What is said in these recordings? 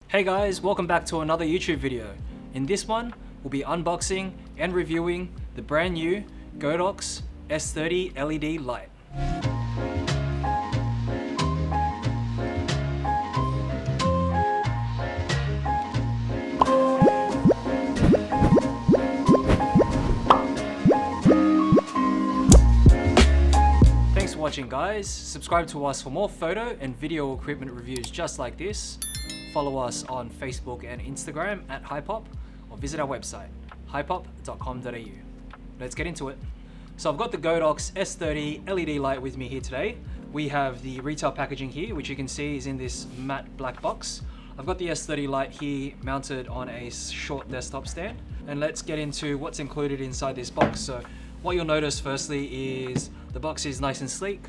Hey guys, welcome back to another YouTube video. In this one, we'll be unboxing and reviewing the brand new Godox S30 LED light. Thanks for watching guys. Subscribe to us for more photo and video equipment reviews just like this. Follow us on Facebook and Instagram at Hypop, or visit our website, hypop.com.au. Let's get into it. So I've got the Godox S30 LED light with me here today. We have the retail packaging here, which you can see is in this matte black box. I've got the S30 light here mounted on a short desktop stand. And let's get into what's included inside this box. So what you'll notice firstly is the box is nice and sleek.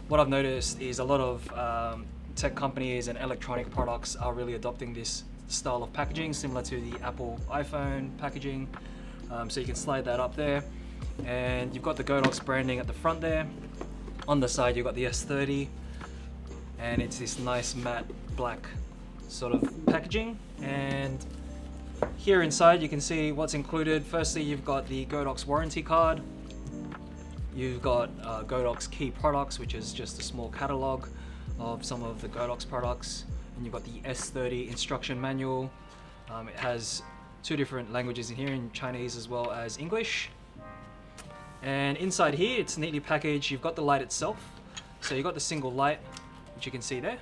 What I've noticed is a lot of tech companies and electronic products are really adopting this style of packaging, similar to the Apple iPhone packaging. So you can slide that up there, and you've got the Godox branding at the front there. On the side you've got the S30, and it's this nice matte black sort of packaging. And here inside you can see what's included. Firstly, you've got the Godox warranty card. You've got Godox key products, which is just a small catalog of some of the Godox products, and you've got the S30 instruction manual. It has two different languages in here, in Chinese as well as English. And inside here, it's neatly packaged. You've got the light itself, so you've got the single light, which you can see there.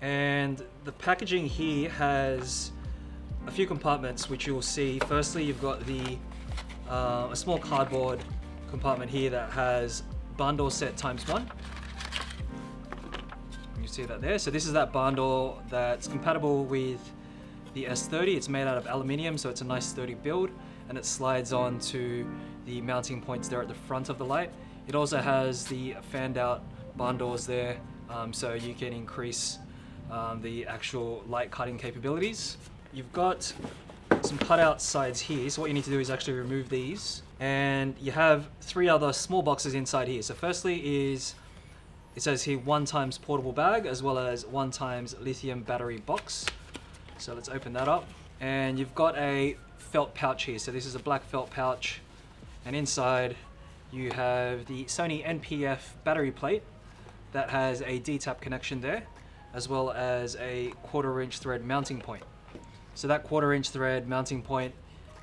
And the packaging here has a few compartments, which you'll see. Firstly, you've got the a small cardboard compartment here that has bundle set ×1. You see that there. So this is that bundle that's compatible with the S30. It's made out of aluminium, so it's a nice sturdy build, and it slides on to the mounting points there at the front of the light. It also has the fanned out bundles there, so you can increase the actual light cutting capabilities. You've got some cutout sides here, so what you need to do is actually remove these, and you have three other small boxes inside here. So firstly is, it says here 1x portable bag, as well as 1x lithium battery box. So let's open that up. And you've got a felt pouch here. So this is a black felt pouch. And inside you have the Sony NP-F battery plate that has a D-tap connection there, as well as a 1/4" thread mounting point. So that 1/4" thread mounting point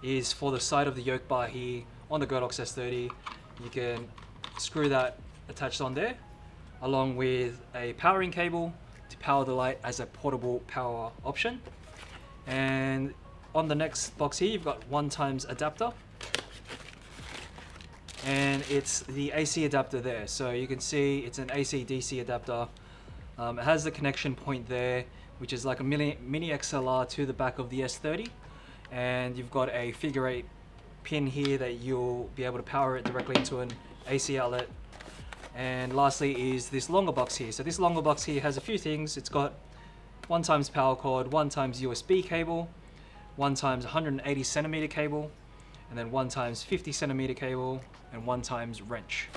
is for the side of the yoke bar here on the Godox S30. You can screw that attached on there, along with a powering cable to power the light as a portable power option. And on the next box here, you've got 1x adapter, and it's the AC adapter there. So you can see it's an AC DC adapter. It has the connection point there, which is like a mini XLR to the back of the S30, and you've got a figure 8 pin here that you'll be able to power it directly into an AC outlet. And lastly is this longer box here. So this longer box here has a few things. It's got 1x power cord, 1x USB cable, 1x 180cm cable, and then 1x 50cm cable, and 1x wrench.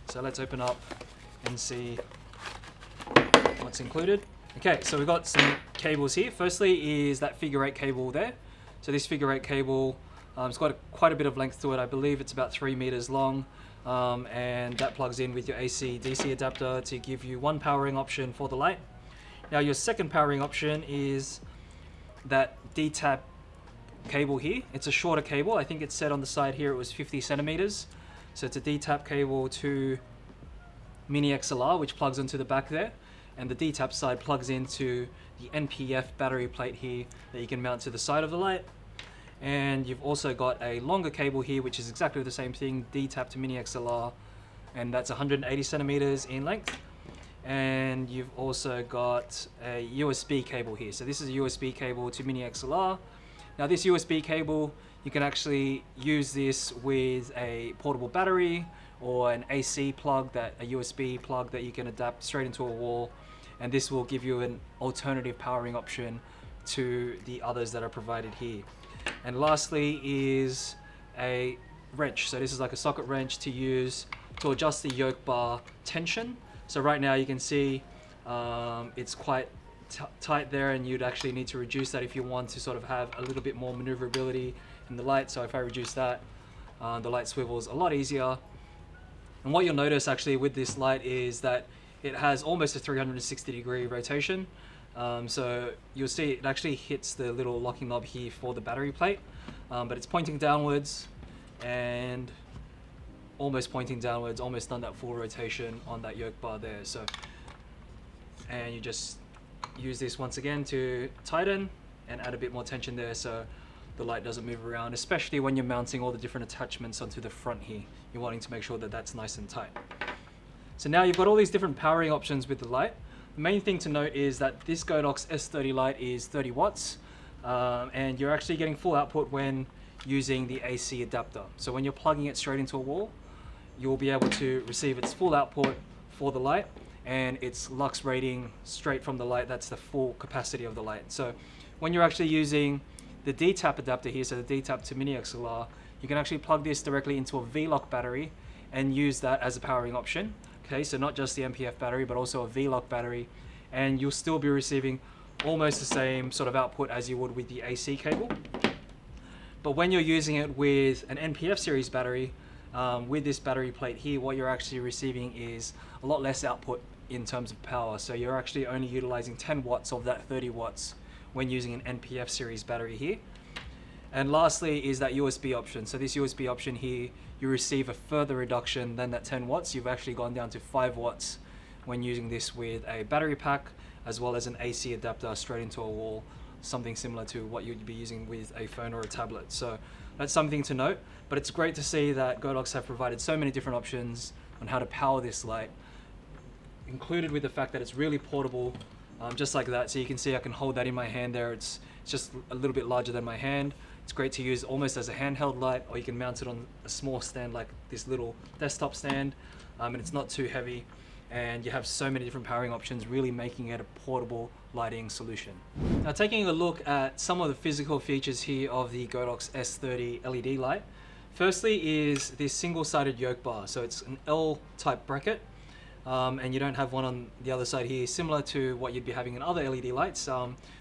So let's open up and see what's included. Okay, so we've got some cables here. Firstly is that figure 8 cable there. So this figure 8 cable, it's got quite a bit of length to it. I believe it's about 3 meters long. And that plugs in with your AC DC adapter to give you one powering option for the light. Now your second powering option is that D-tap cable here. It's a shorter cable. I think it said on the side here it was 50cm. So it's a D-tap cable to mini XLR, which plugs into the back there, and the D-tap side plugs into the NP-F battery plate here that you can mount to the side of the light. And you've also got a longer cable here, which is exactly the same thing, D-tap to mini XLR, and that's 180cm in length. And you've also got a USB cable here. So this is a USB cable to mini XLR. Now this USB cable, you can actually use this with a portable battery or an AC plug, a USB plug that you can adapt straight into a wall, and this will give you an alternative powering option to the others that are provided here. And lastly is a wrench. So this is like a socket wrench to use to adjust the yoke bar tension. So right now you can see it's quite tight there, and you'd actually need to reduce that if you want to sort of have a little bit more maneuverability in the light. So if I reduce that, the light swivels a lot easier. And what you'll notice actually with this light is that it has almost a 360-degree rotation. So you'll see it actually hits the little locking knob here for the battery plate, but it's pointing downwards and almost pointing downwards, almost done that full rotation on that yoke bar there. So, and you just use this once again to tighten and add a bit more tension there so the light doesn't move around, especially when you're mounting all the different attachments onto the front here. You're wanting to make sure that that's nice and tight. So now you've got all these different powering options with the light. The main thing to note is that this Godox S30 light is 30 watts, and you're actually getting full output when using the AC adapter. So when you're plugging it straight into a wall, you'll be able to receive its full output for the light and its lux rating straight from the light. That's the full capacity of the light. So when you're actually using the D-tap adapter here, so the D-tap to mini XLR, you can actually plug this directly into a V-Lock battery and use that as a powering option. Okay, so not just the MPF battery, but also a V-Lock battery, and you'll still be receiving almost the same sort of output as you would with the AC cable. But when you're using it with an NPF series battery, with this battery plate here, what you're actually receiving is a lot less output in terms of power. So you're actually only utilizing 10 watts of that 30 watts when using an NPF series battery here. And lastly is that USB option. So this USB option here, you receive a further reduction than that 10 watts. You've actually gone down to 5 watts when using this with a battery pack, as well as an AC adapter straight into a wall, something similar to what you'd be using with a phone or a tablet. So that's something to note, but it's great to see that Godox have provided so many different options on how to power this light, included with the fact that it's really portable, just like that. So you can see I can hold that in my hand there. It's just a little bit larger than my hand. It's great to use almost as a handheld light, or you can mount it on a small stand like this little desktop stand, and it's not too heavy, and you have so many different powering options, really making it a portable lighting solution. Now, taking a look at some of the physical features here of the Godox S30 LED light. Firstly is this single-sided yoke bar. So it's an L-type bracket, and you don't have one on the other side here, similar to what you'd be having in other LED lights,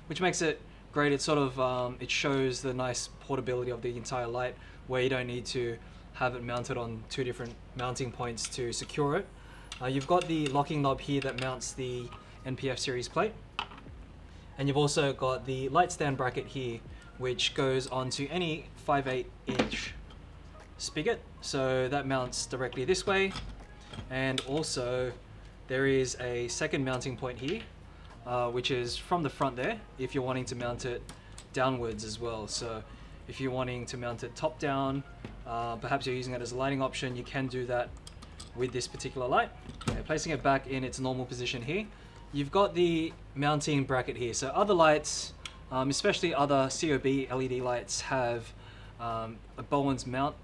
which makes it great. It sort of it shows the nice portability of the entire light, where you don't need to have it mounted on 2 different mounting points to secure it. You've got the locking knob here that mounts the NPF series plate, and you've also got the light stand bracket here, which goes onto any 5/8 inch spigot, so that mounts directly this way. And also there is a second mounting point here, which is from the front there, if you're wanting to mount it downwards as well. So if you're wanting to mount it top down, perhaps you're using it as a lighting option, you can do that with this particular light. Okay, placing it back in its normal position here, you've got the mounting bracket here. So other lights, especially other COB LED lights, have a Bowens mount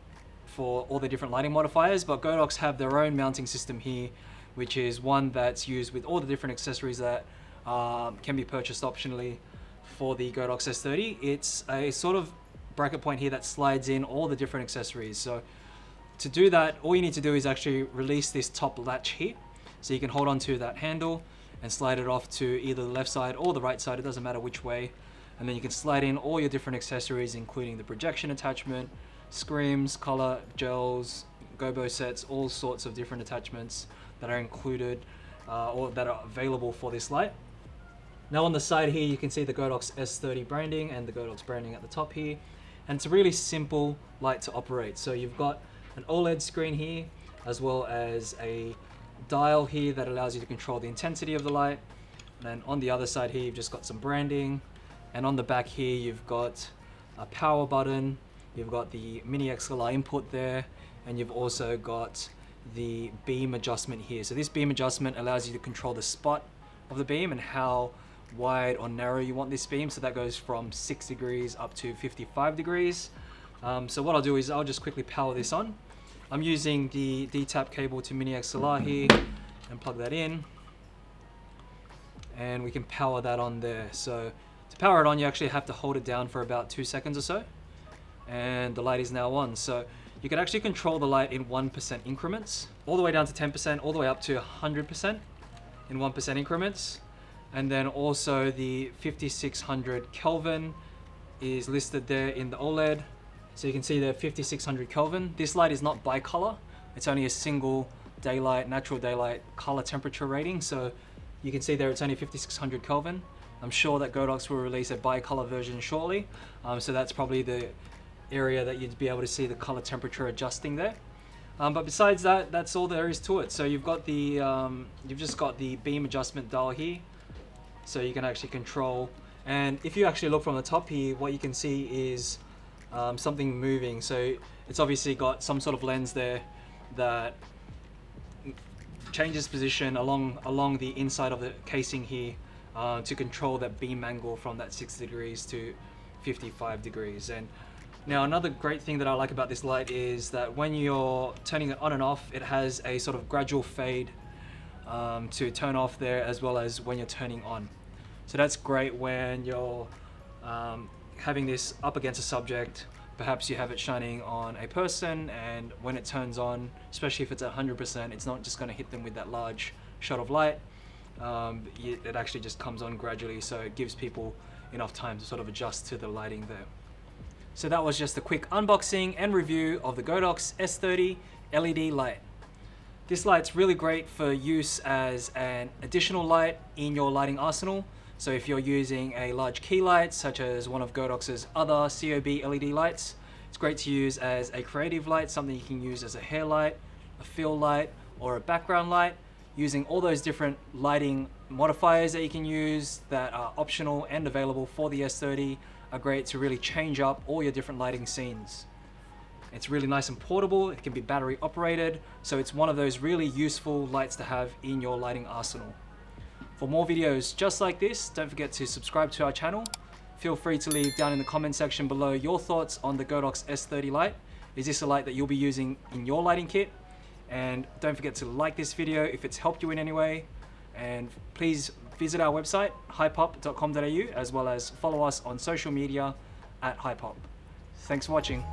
for all the different lighting modifiers, but Godox have their own mounting system here, which is one that's used with all the different accessories that can be purchased optionally for the Godox S30. It's a sort of bracket point here that slides in all the different accessories. So to do that, all you need to do is actually release this top latch here. So you can hold on to that handle and slide it off to either the left side or the right side, it doesn't matter which way. And then you can slide in all your different accessories, including the projection attachment, screens, color, gels, gobo sets, all sorts of different attachments that are included or that are available for this light. Now on the side here, you can see the Godox S30 branding and the Godox branding at the top here. And it's a really simple light to operate. So you've got an OLED screen here, as well as a dial here that allows you to control the intensity of the light. And then on the other side here, you've just got some branding. And on the back here, you've got a power button. You've got the mini XLR input there. And you've also got the beam adjustment here. So this beam adjustment allows you to control the spot of the beam and how wide or narrow you want this beam. So that goes from 6 degrees up to 55 degrees. So what I'll do is I'll just quickly power this on. I'm using the D-tap cable to mini XLR here and plug that in. And we can power that on there. So to power it on, you actually have to hold it down for about 2 seconds or so. And the light is now on. So you can actually control the light in 1% increments, all the way down to 10%, all the way up to 100% in 1% increments. And then also the 5600 Kelvin is listed there in the OLED. So you can see there 5600 Kelvin. This light is not bicolor. It's only a single daylight, natural daylight color temperature rating. So you can see there it's only 5600 Kelvin. I'm sure that Godox will release a bicolor version shortly. So that's probably the area that you'd be able to see the color temperature adjusting there. But besides that, that's all there is to it. So you've got the, you've just got the beam adjustment dial here. So you can actually control, and if you actually look from the top here, what you can see is something moving. So it's obviously got some sort of lens there that changes position along the inside of the casing here to control that beam angle from that 60 degrees to 55 degrees. And now another great thing that I like about this light is that when you're turning it on and off, it has a sort of gradual fade to turn off there, as well as when you're turning on. So that's great when you're having this up against a subject. Perhaps you have it shining on a person, and when it turns on, especially if it's at 100%, it's not just going to hit them with that large shot of light. It actually just comes on gradually, so it gives people enough time to sort of adjust to the lighting there. So that was just a quick unboxing and review of the Godox S30 LED light. This light's really great for use as an additional light in your lighting arsenal. So if you're using a large key light, such as one of Godox's other COB LED lights, it's great to use as a creative light, something you can use as a hair light, a fill light, or a background light. Using all those different lighting modifiers that you can use that are optional and available for the S30 are great to really change up all your different lighting scenes. It's really nice and portable, it can be battery operated, so it's one of those really useful lights to have in your lighting arsenal. For more videos just like this, don't forget to subscribe to our channel. Feel free to leave down in the comment section below your thoughts on the Godox S30 light. Is this a light that you'll be using in your lighting kit? And don't forget to like this video if it's helped you in any way. And please visit our website, hypop.com.au, as well as follow us on social media at hypop. Thanks for watching.